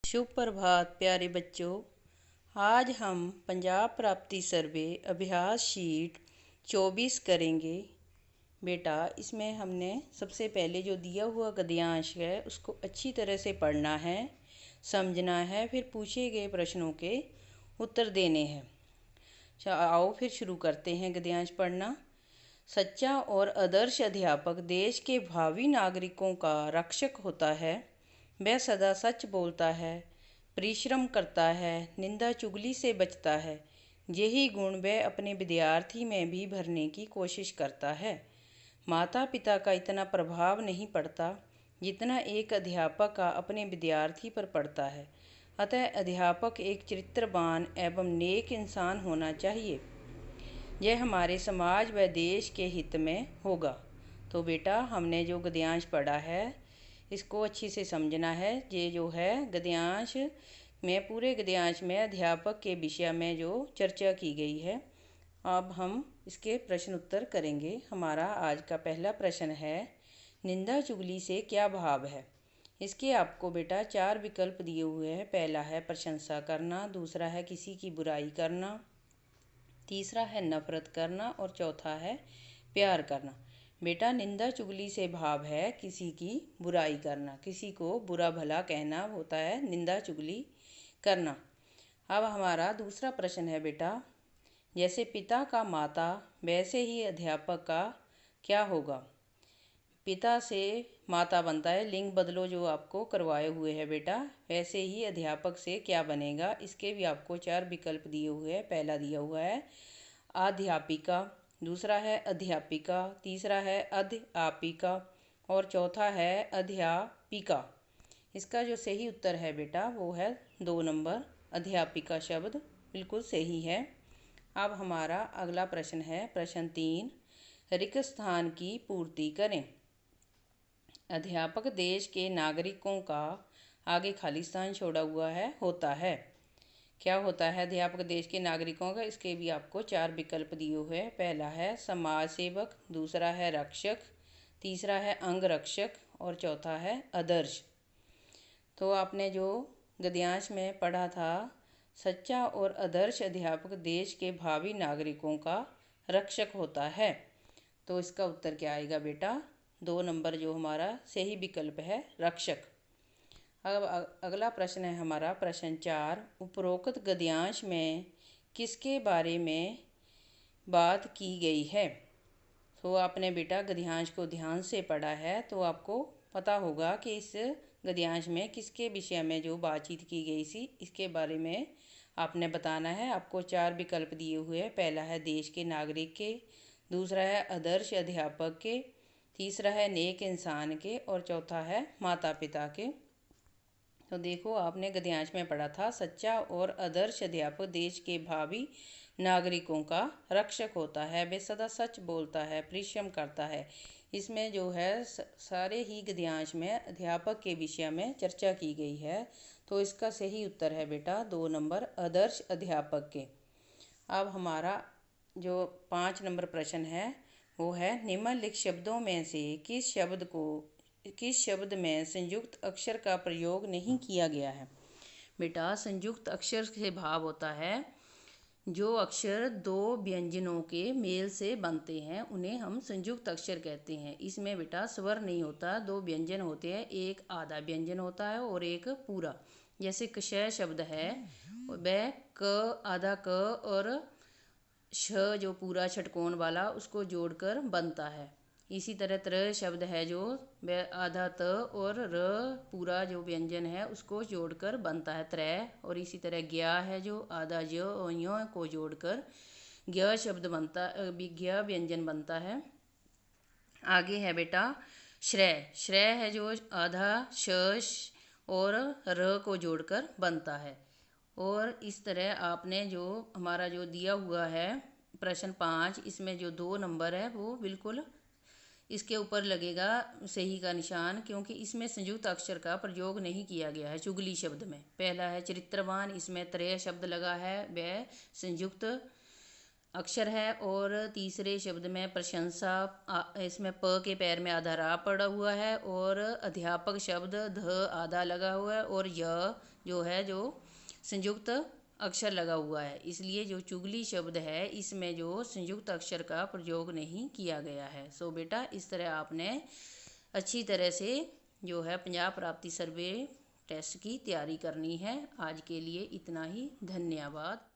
शुभ प्रभात प्यारे बच्चों। आज हम पंजाब प्राप्ति सर्वे अभ्यास शीट 24 करेंगे। बेटा, इसमें हमने सबसे पहले जो दिया हुआ गद्यांश है उसको अच्छी तरह से पढ़ना है, समझना है, फिर पूछे गए प्रश्नों के उत्तर देने हैं। आओ फिर शुरू करते हैं गद्यांश पढ़ना। सच्चा और आदर्श अध्यापक देश के भावी नागरिकों का रक्षक होता है। वह सदा सच बोलता है, परिश्रम करता है, निंदा चुगली से बचता है। यही गुण वह अपने विद्यार्थी में भी भरने की कोशिश करता है। माता पिता का इतना प्रभाव नहीं पड़ता जितना एक अध्यापक का अपने विद्यार्थी पर पड़ता है। अतः अध्यापक एक चरित्रवान एवं नेक इंसान होना चाहिए। यह हमारे समाज व देश के हित में होगा। तो बेटा, हमने जो गद्यांश पढ़ा है इसको अच्छी से समझना है। ये जो है गद्यांश में, पूरे गद्यांश में अध्यापक के विषय में जो चर्चा की गई है। अब हम इसके प्रश्न उत्तर करेंगे। हमारा आज का पहला प्रश्न है, निंदा चुगली से क्या भाव है। इसके आपको बेटा 4 विकल्प दिए हुए हैं। पहला है प्रशंसा करना, दूसरा है किसी की बुराई करना, तीसरा है नफरत करना और चौथा है प्यार करना। बेटा, निंदा चुगली से भाव है किसी की बुराई करना, किसी को बुरा भला कहना होता है निंदा चुगली करना। अब हमारा दूसरा प्रश्न है बेटा, जैसे पिता का माता वैसे ही अध्यापक का क्या होगा। पिता से माता बनता है, लिंग बदलो जो आपको करवाए हुए हैं बेटा, वैसे ही अध्यापक से क्या बनेगा। इसके भी आपको 4 विकल्प दिए हुए हैं। पहला दिया हुआ है अध्यापिका, दूसरा है अध्यापिका, तीसरा है अध्यापिका और चौथा है अध्यापिका। इसका जो सही उत्तर है बेटा वो है 2 नंबर, अध्यापिका शब्द बिल्कुल सही है। अब हमारा अगला प्रश्न है प्रश्न 3, रिक्त स्थान की पूर्ति करें। अध्यापक देश के नागरिकों का, आगे खाली स्थान छोड़ा हुआ है, होता है। क्या होता है अध्यापक देश के नागरिकों का। इसके भी आपको 4 विकल्प दिए हुए हैं। पहला है समाज सेवक, दूसरा है रक्षक, तीसरा है अंगरक्षक और चौथा है आदर्श। तो आपने जो गद्यांश में पढ़ा था, सच्चा और आदर्श अध्यापक देश के भावी नागरिकों का रक्षक होता है। तो इसका उत्तर क्या आएगा बेटा, 2 नंबर जो हमारा सही विकल्प है, रक्षक। अब अगला प्रश्न है हमारा प्रश्न 4, उपरोक्त गद्यांश में किसके बारे में बात की गई है। तो आपने बेटा गद्यांश को ध्यान से पढ़ा है तो आपको पता होगा कि इस गद्यांश में किसके विषय में जो बातचीत की गई थी इसके बारे में आपने बताना है। आपको 4 विकल्प दिए हुए हैं। पहला है देश के नागरिक के, दूसरा है आदर्श अध्यापक के, तीसरा है नेक इंसान के और चौथा है माता पिता के। तो देखो, आपने गद्यांश में पढ़ा था, सच्चा और आदर्श अध्यापक देश के भावी नागरिकों का रक्षक होता है। वे सदा सच बोलता है, परिश्रम करता है। इसमें जो है सारे ही गद्यांश में अध्यापक के विषय में चर्चा की गई है। तो इसका सही उत्तर है बेटा 2 नंबर, आदर्श अध्यापक के। अब हमारा जो 5 नंबर प्रश्न है वो है, निम्नलिखित शब्दों में से किस शब्द में संयुक्त अक्षर का प्रयोग नहीं किया गया है। बेटा, संयुक्त अक्षर से भाव होता है जो अक्षर 2 व्यंजनों के मेल से बनते हैं उन्हें हम संयुक्त अक्षर कहते हैं। इसमें बेटा स्वर नहीं होता, 2 व्यंजन होते हैं, एक आधा व्यंजन होता है और एक पूरा। जैसे कषय शब्द है वह क, आधा क और श जो पूरा षटकोण वाला उसको जोड़कर बनता है। इसी तरह त्र शब्द है जो वह आधा त और र पूरा जो व्यंजन है उसको जोड़कर बनता है, त्रय। और इसी तरह ज्ञा है जो आधा ज और य को जोड़कर ज्ञ शब्द बनता, ज्ञ व्यंजन बनता है। आगे है बेटा श्रेय। श्रेय है जो आधा श और र को जोड़कर बनता है। और इस तरह आपने जो हमारा जो दिया हुआ है प्रश्न 5, इसमें जो 2 नंबर है वो बिल्कुल इसके ऊपर लगेगा सही का निशान, क्योंकि इसमें संयुक्त अक्षर का प्रयोग नहीं किया गया है चुगली शब्द में। पहला है चरित्रवान, इसमें त्रय शब्द लगा है, वह संयुक्त अक्षर है। और तीसरे शब्द में प्रशंसा, इसमें प के पैर में आधा रा पड़ा हुआ है और अध्यापक शब्द ध आधा लगा हुआ है और य जो है जो संयुक्त अक्षर लगा हुआ है, इसलिए जो चुगली शब्द है इसमें जो संयुक्त अक्षर का प्रयोग नहीं किया गया है। सो बेटा इस तरह आपने अच्छी तरह से जो है पंजाब प्राप्ति सर्वे टेस्ट की तैयारी करनी है। आज के लिए इतना ही, धन्यवाद।